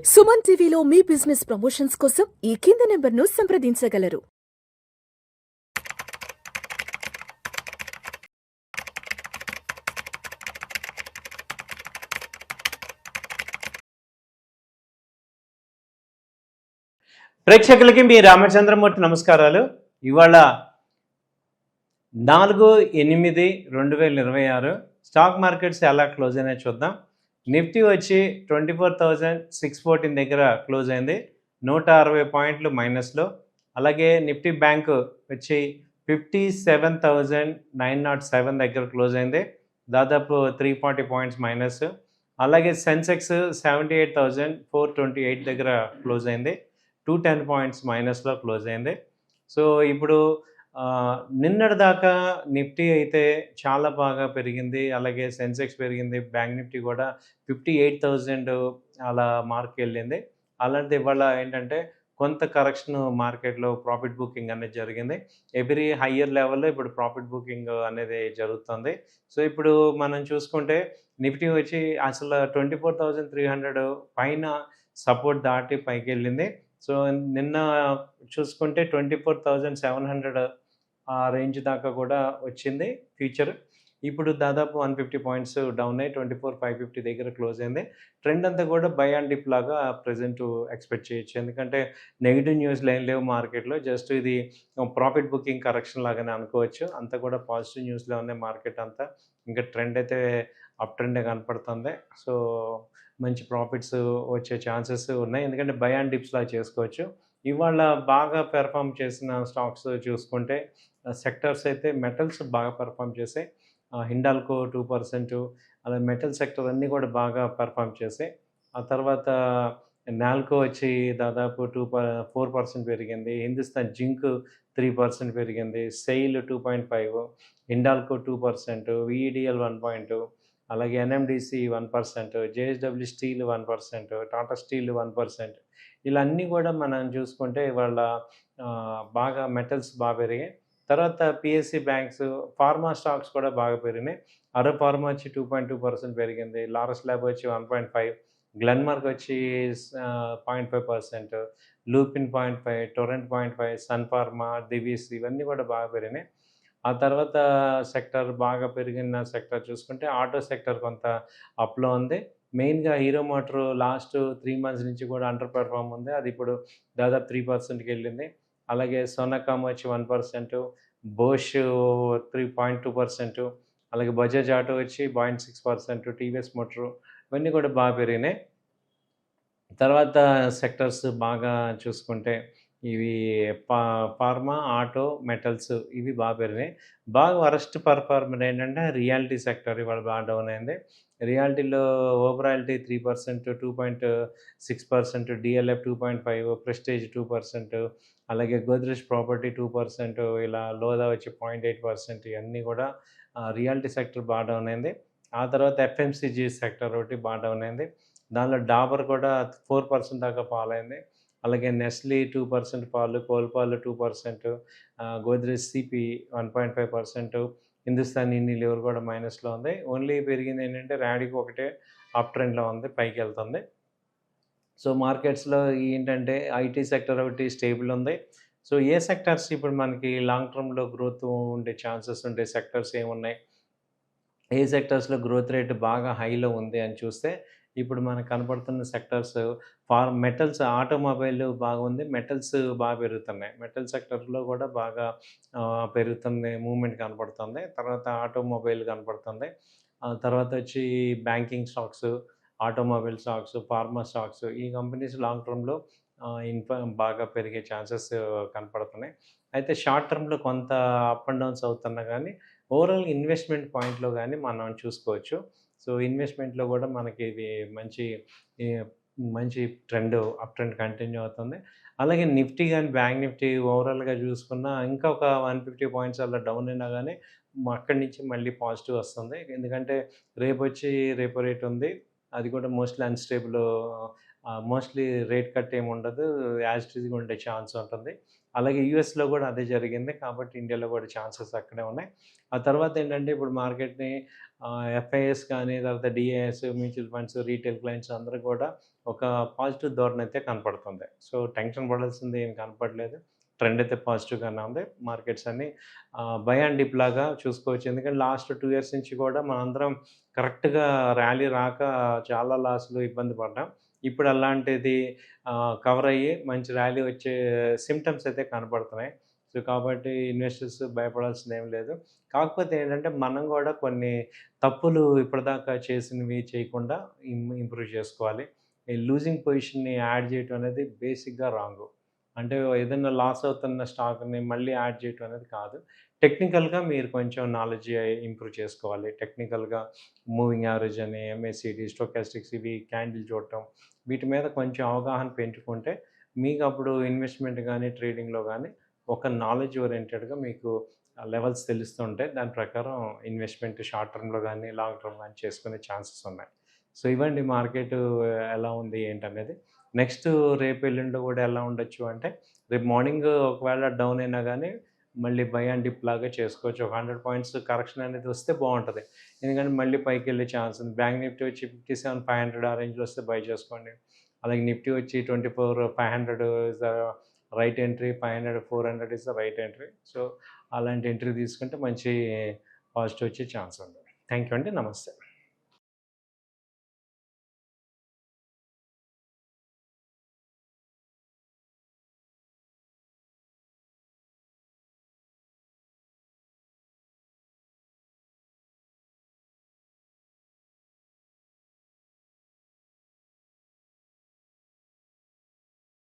సుమన్ టీవీలో మీ business promotions కోసం ఈ కింది నెంబర్ను సంప్రదించగలరు. ప్రేక్షకులకి మీ రామచంద్రమూర్తి నమస్కారాలు. ఇవాళ 4/8/2026 స్టాక్ మార్కెట్స్ ఎలా క్లోజ్ అయినాయో చూద్దాం. నిఫ్టీ వచ్చి 24,614 దగ్గర క్లోజ్ అయింది, 160 పాయింట్లు మైనస్లో. అలాగే నిఫ్టీ బ్యాంక్ వచ్చి 57,907 దగ్గర క్లోజ్ అయింది, దాదాపు 340 పాయింట్స్ మైనస్. అలాగే సెన్సెక్స్ 78,428 దగ్గర క్లోజ్ అయింది, 210 పాయింట్స్ మైనస్లో క్లోజ్ అయింది. సో ఇప్పుడు నిన్నటి దాకా నిఫ్టీ అయితే చాలా బాగా పెరిగింది, అలాగే సెన్సెక్స్ పెరిగింది, బ్యాంక్ నిఫ్టీ కూడా 58,000 అలా మార్క్ వెళ్ళింది. అలాంటిది ఇవాళ ఏంటంటే కొంత కరెక్షన్ మార్కెట్లో ప్రాఫిట్ బుకింగ్ అనేది జరిగింది. ఎవ్రీ హయ్యర్ లెవెల్లో ఇప్పుడు ప్రాఫిట్ బుకింగ్ అనేది జరుగుతుంది. సో ఇప్పుడు మనం చూసుకుంటే నిఫ్టీ వచ్చి అసలు 24,300 పైన సపోర్ట్ దాటి పైకి వెళ్ళింది. సో నిన్న చూసుకుంటే 24,700 ఆ రేంజ్ దాకా కూడా వచ్చింది ఫ్యూచర్. ఇప్పుడు దాదాపు 150 పాయింట్స్ డౌన్ అయ్యి 24,550 దగ్గర క్లోజ్ అయింది. ట్రెండ్ అంతా కూడా బై అండ్ డిప్ లాగా ప్రజెంట్ ఎక్స్పెక్ట్ చేయొచ్చు, ఎందుకంటే నెగిటివ్ న్యూస్లు ఏం లేవు మార్కెట్లో. జస్ట్ ఇది ప్రాఫిట్ బుకింగ్ కరెక్షన్ లాగానే అనుకోవచ్చు. అంతా కూడా పాజిటివ్ న్యూస్లో ఉన్నాయి మార్కెట్ అంతా. ఇంకా ట్రెండ్ అయితే అప్ ట్రెండే కనపడుతుంది. సో మంచి ప్రాఫిట్స్ వచ్చే ఛాన్సెస్ ఉన్నాయి, ఎందుకంటే బై అండ్ డిప్స్ లాగా చేసుకోవచ్చు. ఇవాళ బాగా పెర్ఫామ్ చేసిన స్టాక్స్ చూసుకుంటే సెక్టర్స్ అయితే మెటల్స్ బాగా పెర్ఫామ్ చేసాయి. హిండాల్కో 2%, అలా మెటల్ సెక్టర్ అన్నీ కూడా బాగా పెర్ఫామ్ చేసాయి. ఆ తర్వాత నాల్కో వచ్చి దాదాపు 4% పెరిగింది, హిందుస్థాన్ జింక్ 3% పెరిగింది, సెయిల్ 2.5, హిండాల్కో 2%, విఈడిఎల్ 1%, అలాగే NMDC 1%, JSW steel 1%, Tata steel 1%. ఇలా అన్నీ కూడా మనం చూసుకుంటే ఇవాళ బాగా మెటల్స్ బాగా పెరిగాయి. తర్వాత పిఎస్సి బ్యాంక్స్, ఫార్మా స్టాక్స్ కూడా బాగా పెరిగినాయి. అరో ఫార్మా వచ్చి 2.2% పెరిగింది, లారస్ ల్యాబ్ వచ్చి 1.5, గ్లెన్మార్క్ వచ్చి 0.5%, లూపిన్ 0.5, టొరెంట్ 0.5, సన్ ఫార్మా, దివీస్ ఇవన్నీ కూడా బాగా పెరిగినాయి. ఆ తర్వాత సెక్టర్ బాగా పెరిగిన సెక్టర్ చూసుకుంటే ఆటో సెక్టర్ కొంత అప్లో ఉంది. మెయిన్గా హీరో మోటార్ లాస్ట్ 3 మంత్స్ నుంచి కూడా అండర్ పెర్ఫామ్ ఉంది, అది ఇప్పుడు దాదాపు 3%కి వెళ్ళింది. అలాగే సోనాకామ్ వచ్చి 1%, బోష్ 3.2%, అలాగే బజాజ్ ఆటో వచ్చి 0.6%, టీవీఎస్ మోటార్ ఇవన్నీ కూడా బాగా పెరిగినాయి. తర్వాత సెక్టర్స్ బాగా చూసుకుంటే ఇవి ఫార్మా, ఆటో, మెటల్స్ ఇవి బాగా పెరిగినాయి. బాగా వరస్ట్ పర్ఫార్మర్ ఏంటంటే రియాలిటీ సెక్టర్ ఇవాళ బాగా డౌన్ అయింది. రియాలిటీలో ఓవరాలిటీ 3%, 2.6%, డిఎల్ఎఫ్ 2.5, ప్రెస్టేజ్ 2%, అలాగే గోద్రేజ్ ప్రాపర్టీ 2%, ఇలా లోదా వచ్చి 0.8%. ఇవన్నీ కూడా రియాలిటీ సెక్టర్ బాగా డౌన్ అయింది. ఆ తర్వాత ఎఫ్ఎంసీజీ సెక్టర్ ఒకటి బాగా డౌన్ అయింది. దానిలో డాబర్ కూడా 4% దాకా ఫాల్ అయింది. అలాగే నెస్లీ 2% పాలు, కోల్పాలు 2%, గోద్రేజ్ సిపి 1.5%, హిందుస్థాన్ యూనిలీవర్ కూడా మైనస్లో ఉంది. ఓన్లీ పెరిగింది ఏంటంటే ర్యాడికో ఒకటే అప్ ట్రెండ్లో ఉంది, పైకి వెళ్తుంది. సో మార్కెట్స్లో ఏంటంటే ఐటీ సెక్టర్ ఒకటి స్టేబుల్ ఉంది. సో ఏ సెక్టర్స్ ఇప్పుడు మనకి లాంగ్ టర్మ్లో గ్రోత్ ఉండే ఛాన్సెస్ ఉండే సెక్టర్స్ ఏమున్నాయి, ఏ సెక్టర్స్లో గ్రోత్ రేట్ బాగా హైలో ఉంది అని చూస్తే ఇప్పుడు మనకు కనపడుతున్న సెక్టర్స్ మెటల్స్, ఆటోమొబైల్ బాగుంది, మెటల్స్ బాగా పెరుగుతున్నాయి. మెటల్ సెక్టర్లో కూడా బాగా పెరుగుతుంది, మూవ్మెంట్ కనపడుతుంది. తర్వాత ఆటోమొబైల్ కనపడుతుంది. తర్వాత వచ్చి banking stocks, automobile stocks, pharma stocks, ఈ కంపెనీస్ లాంగ్ టర్మ్లో బాగా పెరిగే ఛాన్సెస్ కనపడుతున్నాయి. అయితే షార్ట్ టర్మ్లో కొంత అప్ అండ్ డౌన్స్ అవుతున్నా కానీ ఓవరాల్ ఇన్వెస్ట్మెంట్ పాయింట్లో కానీ మనం చూసుకోవచ్చు. సో ఇన్వెస్ట్మెంట్లో కూడా మనకి ఇది మంచి ట్రెండ్, అప్ ట్రెండ్ కంటిన్యూ అవుతుంది. అలాగే నిఫ్టీ కానీ బ్యాంక్ నిఫ్టీ ఓవరాల్గా చూసుకున్నా ఇంకా ఒక 150 పాయింట్స్ అలా డౌన్ అయినా కానీ అక్కడి నుంచి మళ్ళీ పాజిటివ్ వస్తుంది. ఎందుకంటే రేపో రేట్ ఉంది, అది కూడా mostly unstable, mostly rate cut ఏమి ఉండదు, యాజ్ ఇట్ ఈజ్గా ఉండే ఛాన్స్ ఉంటుంది. అలాగే యూఎస్లో కూడా అదే జరిగింది, కాబట్టి ఇండియాలో కూడా ఛాన్సెస్ అక్కడే ఉన్నాయి. ఆ తర్వాత ఏంటంటే ఇప్పుడు మార్కెట్ని ఎఫ్ఐఎస్ కానీ తర్వాత DIIs, mutual funds, retail clients అందరూ కూడా ఒక పాజిటివ్ ధోరణి అయితే కనపడుతుంది. సో, టెన్షన్ పడాల్సింది ఏం కనపడలేదు. ట్రెండ్ అయితే పాజిటివ్‌గానే ఉంది. మార్కెట్స్ అన్నీ బై అండ్ డిప్ లాగా చూసుకోవచ్చు. ఎందుకంటే లాస్ట్ 2 ఇయర్స్ నుంచి కూడా మనందరం కరెక్ట్‌గా ర్యాలీ రాక చాలా లాస్‌లో ఇబ్బంది పడ్డాం. ఇప్పుడు అలాంటిది కవర్ అయ్యి మంచి ర్యాలీ వచ్చే సింప్టమ్స్ అయితే కనపడుతున్నాయి. సో, కాబట్టి ఇన్వెస్టర్స్ భయపడాల్సిందేం లేదు. కాకపోతే ఏంటంటే, మనం గూడా కొన్ని తప్పులు ఇప్పటిదాకా చేసినవి చేయకుండా ఇంప్రూవ్ చేసుకోవాలి. ఈ లూజింగ్ పొజిషన్‌ని యాడ్ చేయటం అనేది బేసిక్‌గా రాంగు. అంటే ఏదన్నా లాస్ అవుతున్న స్టాక్‌ని మళ్ళీ యాడ్ చేయటం అనేది కాదు. టెక్నికల్‌గా మీరు కొంచెం నాలెడ్జ్ ఇంప్రూవ్ చేసుకోవాలి. టెక్నికల్‌గా మూవింగ్ యావరేజ్ అని, ఎంఏసీడీ, స్టోకాస్టిక్స్ ఇవి క్యాండిల్ చూడటం, వీటి మీద కొంచెం అవగాహన పెంచుకుంటే మీకప్పుడు ఇన్వెస్ట్‌మెంట్ గానీ, ట్రేడింగ్‌లో గానీ ఒక నాలెడ్జ్ ఓరియెంటెడ్‌గా మీకు లెవెల్స్ తెలుస్తూ ఉంటాయి. దాని ప్రకారం ఇన్వెస్ట్‌మెంట్ షార్ట్ టర్మ్‌లో గానీ, లాంగ్ టర్మ్ గానీ చేసుకునే ఛాన్సెస్ ఉన్నాయి. సో, ఇవండి మార్కెటు ఎలా ఉంది ఏంటనేది. నెక్స్ట్ రేపు ఎల్లుండి గూడా ఎలా ఉండొచ్చు అంటే, రేపు మార్నింగ్ ఒకవేళ డౌన్ అయినా గానీ, మళ్ళీ బై అండ్ డిప్ లాగా చేసుకోవచ్చు. ఒక 100 పాయింట్స్ కరెక్షన్ అనేది వస్తే బావుంటది. ఎందుకంటే మళ్ళీ పైకెళ్ళే ఛాన్స్ ఉంది. బ్యాంక్ నిఫ్టీ వచ్చి 57,500 ఆ రేంజ్‌లో వస్తే బై చేసుకోండి. అలాగే నిఫ్టీ వచ్చి 24,500 is the right entry, 500, 400 is the right entry. So, అలాంటి ఎంట్రీ తీసుకుంటే మంచి పాజిటివ్ వచ్చే ఛాన్స్ ఉంది. థాంక్ యూ అండి. నమస్తే.